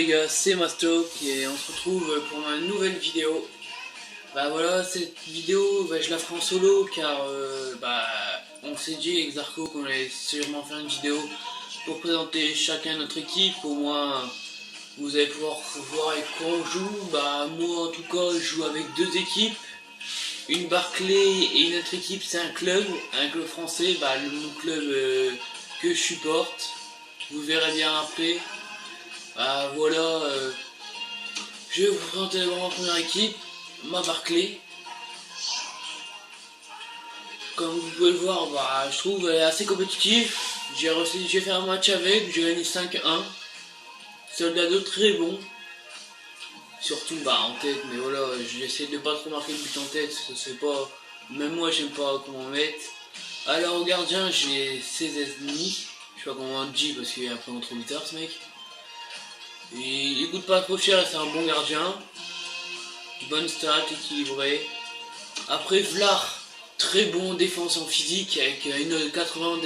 gars, c'est Mastoc et on se retrouve pour ma nouvelle vidéo. Bah voilà, cette vidéo, je la ferai en solo car on s'est dit avec Zarko qu'on allait sûrement faire une vidéo pour présenter chacun notre équipe. Au moins vous allez pouvoir voir avec quoi on joue. Bah moi en tout cas je joue avec deux équipes, une Barclay et une autre équipe, c'est un club français, mon club que je supporte. Vous verrez bien après. Voilà, je vais vous présenter ma première équipe, ma Barclay. Comme vous pouvez le voir, je trouve elle est assez compétitive. J'ai fait un match avec, j'ai gagné 5-1. Soldat 2 très bon. Surtout en tête, mais voilà, j'essaie de pas trop marquer le but en tête, ça se fait pas. Même moi j'aime pas comment mettre. Alors au gardien j'ai 16 ennemis. Je sais pas comment on dit parce qu'il est un peu trop bizarre ce mec. Il coûte pas trop cher, c'est un bon gardien. Bonne stat, équilibré. Après Vlar, très bon défense en physique avec une 80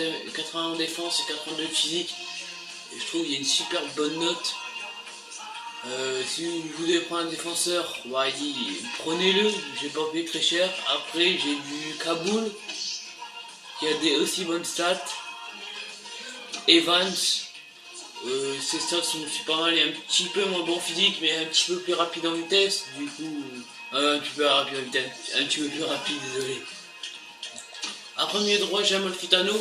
en défense et 82 de physique. Et je trouve qu'il y a une super bonne note. Si vous devez prendre un défenseur, prenez-le, j'ai pas payé très cher. Après j'ai du Kaboul qui a des aussi bonnes stats. Evans, ses stats sont pas mal, il est un petit peu moins bon physique mais un petit peu plus rapide en vitesse, du coup un petit peu plus rapide, désolé. À premier droit j'ai Amalfitano,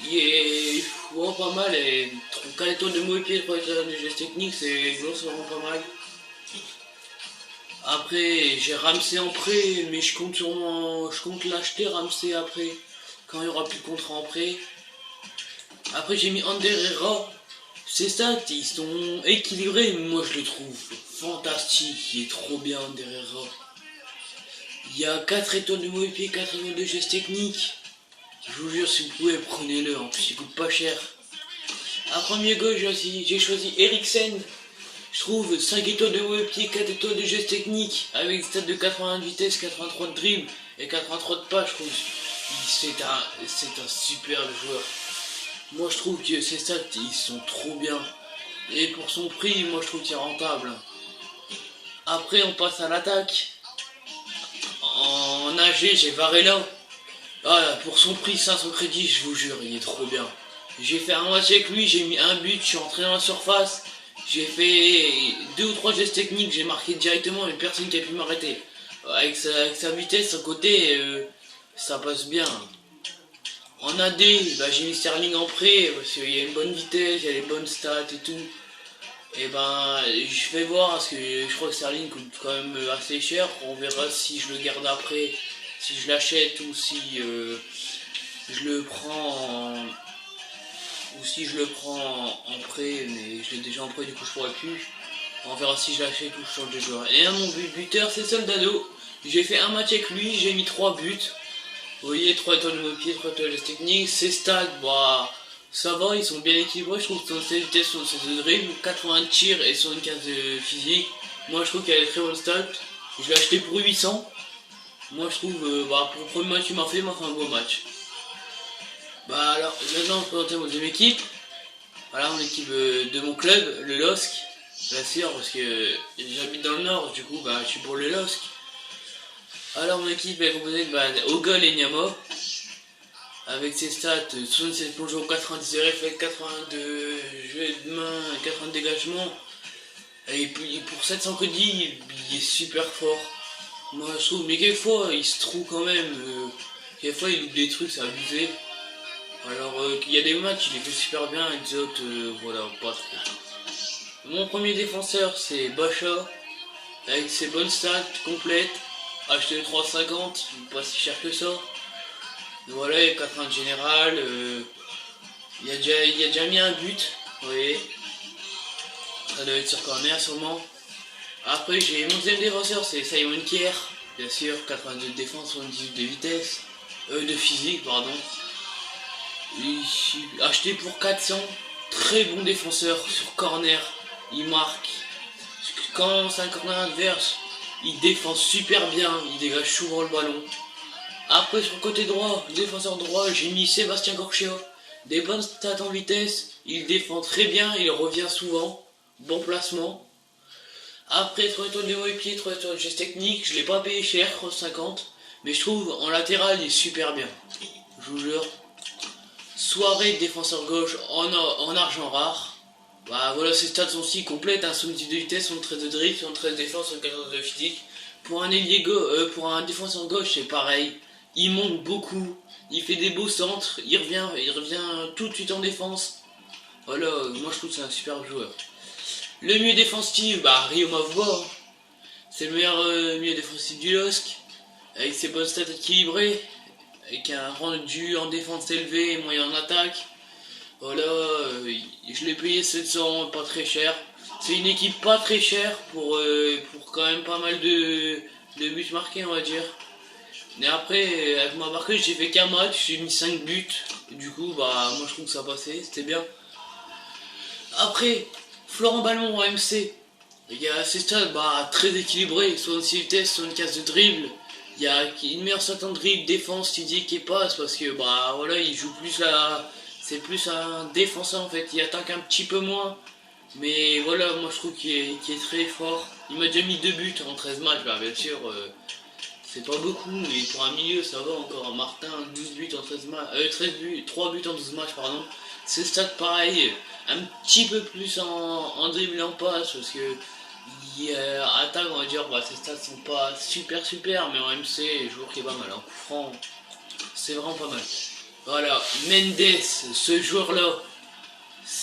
il est vraiment pas mal, et 4 étoiles de mauvais pied, 3 étoiles de geste technique, c'est vraiment pas mal. Après j'ai Ramsey en prêt, mais je compte l'acheter Ramsey après, quand il y aura plus de contrat en prêt. Après j'ai mis Ander Herrera. Ses stats ils sont équilibrés, mais moi je le trouve fantastique, il est trop bien Ander Herrera. Il y a 4 étoiles de mauvais pied, 4 étoiles de geste technique. Je vous jure, si vous pouvez, prenez-le, en plus il coûte pas cher. À premier gauche j'ai choisi Eriksen. Je trouve 5 étoiles de mauvais pied, 4 étoiles de geste technique, avec des stats de 80 de vitesse, 83 de dribble et 83 de pas. Je trouve c'est un super joueur. Moi je trouve que ces stats ils sont trop bien. Et pour son prix, moi je trouve qu'il est rentable. Après on passe à l'attaque. En AG j'ai Varela. Pour son prix 500 crédits, je vous jure, il est trop bien. J'ai fait un match avec lui, j'ai mis un but, je suis entré dans la surface. J'ai fait 2 ou 3 gestes techniques, j'ai marqué directement et personne qui a pu m'arrêter. Avec sa vitesse, son côté, ça passe bien. En AD, j'ai mis Sterling en prêt parce qu'il y a une bonne vitesse, il y a les bonnes stats et tout. Et je vais voir parce que je crois que Sterling coûte quand même assez cher. On verra si je le garde après, si je l'achète ou si je le prends en prêt, mais je l'ai déjà en prêt, du coup je pourrais plus. On verra si je l'achète ou je change de joueur. Et mon buteur c'est Soldado. J'ai fait un match avec lui, j'ai mis 3 buts. Vous voyez, 3 étoiles de mauvais pied, 3 étoiles de technique, ses stats, ça va, ils sont bien équilibrés, je trouve que ses vitesses sont de dribble, 80 de tir et 75 de physique. Moi je trouve qu'elle est très bonne stat, je l'ai acheté pour 800. Moi je trouve, pour le premier match il m'a fait un beau match. Alors, maintenant on va présenter mon deuxième équipe. Voilà, mon équipe de mon club, le LOSC, bien sûr, parce que j'habite dans le nord, du coup je suis pour le LOSC. Alors mon équipe est composée de Ogol et Nyama, avec ses stats 67 plongeons, 90 de réflexe, 82 jeu de main, 80 de dégagement. Et puis pour 700 crédits, il est super fort. Moi je trouve, mais quelquefois il se trouve quand même, quelquefois il loupe des trucs, c'est abusé. Alors il y a des matchs, il les fait super bien, et des autres, voilà, pas trop. Mon premier défenseur c'est Bacha, avec ses bonnes stats complètes. Acheté 3,50, pas si cher que ça. Voilà, il y a 80 de général. Il a déjà mis un but, vous voyez. Ça doit être sur corner sûrement. Après j'ai mon deuxième défenseur, c'est Simon Kier, bien sûr, 82 de défense, 78 de vitesse. De physique, pardon. Acheté pour 400, très bon défenseur sur corner, il marque. Quand c'est un corner adverse, il défend super bien, il dégage souvent le ballon. Après sur le côté droit, le défenseur droit, j'ai mis Sébastien Corchia. Des bonnes stats en vitesse, il défend très bien, il revient souvent. Bon placement. Après 3 étoiles de mauvais pied, 3 étoiles de geste technique, je l'ai pas payé cher, 50. Mais je trouve en latéral il est super bien. Je vous jure. Soirée de défenseur gauche en argent rare. Bah voilà, ses stats sont aussi complètes, hein, 70 de vitesse, 73 de dribble, 73 de défense, 74 de physique. Pour un ailier pour un défenseur gauche, c'est pareil. Il monte beaucoup, il fait des beaux centres, il revient tout de suite en défense. Voilà, moi je trouve que c'est un super joueur. Le milieu défensif, bah Rio Mavboa, c'est le meilleur milieu défensif du LOSC, avec ses bonnes stats équilibrées, avec un rendu en défense élevé et moyen en attaque. Voilà, je l'ai payé 700, pas très cher. C'est une équipe pas très chère pour quand même pas mal de buts marqués, on va dire. Et après, avec ma Barclay, j'ai fait qu'un match, j'ai mis 5 buts. Du coup, bah, moi je trouve que ça passait, c'était bien. Après, Florent Ballon au AMC. Il y a ses stats bah, très équilibrés, 66 vitesse, 75 de dribble. Il y a une meilleure stat en dribble, défense, physique et passe parce que bah voilà, il joue plus la. C'est plus un défenseur en fait, il attaque un petit peu moins. Mais voilà, moi je trouve qu'il est très fort. Il m'a déjà mis 2 buts en 13 matchs, bah bien sûr, c'est pas beaucoup, mais pour un milieu ça va encore. Martin, 12 buts en 13 matchs, 13 buts, 3 buts en 12 matchs, pardon. C'est stats pareil, un petit peu plus en dribble et en passe, parce que attaque, on va dire, bah, ses stats sont pas super, mais en MC, joueur qui est pas mal. En coup franc, c'est vraiment pas mal. Voilà, Mendes, ce joueur-là,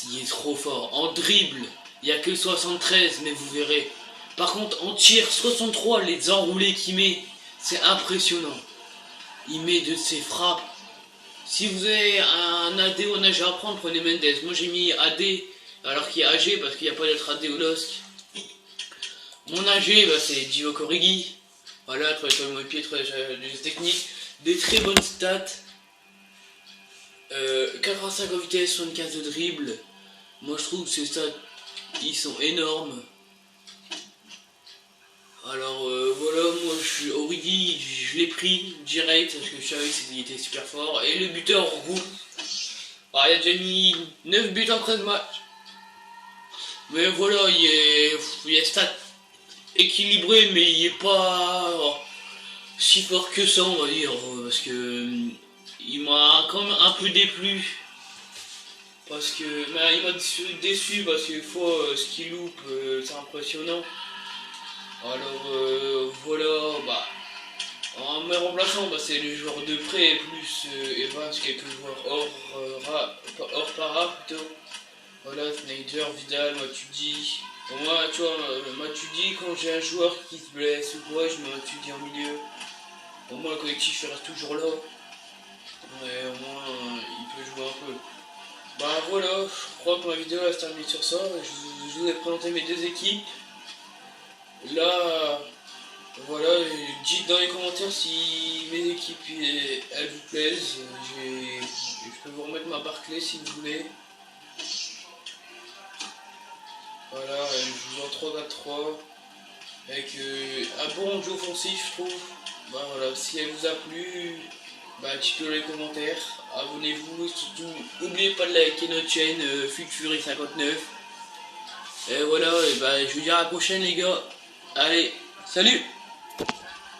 il est trop fort. En dribble, il n'y a que 73, mais vous verrez. Par contre, en tir, 63, les enroulés qu'il met, c'est impressionnant. Il met de ses frappes. Si vous avez un AD ou un AG à prendre, prenez Mendes. Moi j'ai mis AD, alors qu'il y a AG, parce qu'il n'y a pas d'être AD au LOSC. Mon AG, bah, c'est Divock Origi. Voilà, 3 étoiles de pied, 3 de technique. Des très bonnes stats. 85 en vitesse, 75 de dribble. Moi je trouve que ces stats, ils sont énormes. Alors voilà, moi je suis Origi, je l'ai pris direct parce que je savais qu'il était super fort. Et le buteur roux, bah, il a déjà mis 9 buts en 13 matchs. Mais voilà, il est stats équilibré, mais il est pas si fort que ça, on va dire, parce que il m'a quand même un peu déplu. Parce que bah, il m'a déçu parce que fois ce qu'il loupe, c'est impressionnant. Alors voilà, bah en me remplaçant, bah, c'est les joueurs de prêt plus Evans, quelques joueurs hors para plutôt. Voilà, Snyder, Vidal, Matuidi. Bon, moi, tu vois, Matuidi, quand j'ai un joueur qui se blesse ou quoi, je mets Matuidi en milieu. Au moins, le collectif il reste toujours là. Ouais, au moins, il peut jouer un peu. Bah voilà, je crois que ma vidéo va se terminer sur ça. Je vous ai présenté mes deux équipes. Là, voilà, dites dans les commentaires si mes équipes elles vous plaisent. Je peux vous remettre ma Barclay si vous voulez. Voilà, je joue en 3-4-3 avec un bon jeu offensif, je trouve. Bah voilà, si elle vous a plu, bah dites-le dans les commentaires. Abonnez-vous, surtout n'oubliez pas de liker notre chaîne Fury59. Et voilà, et bah je vous dis à la prochaine les gars. Allez, salut!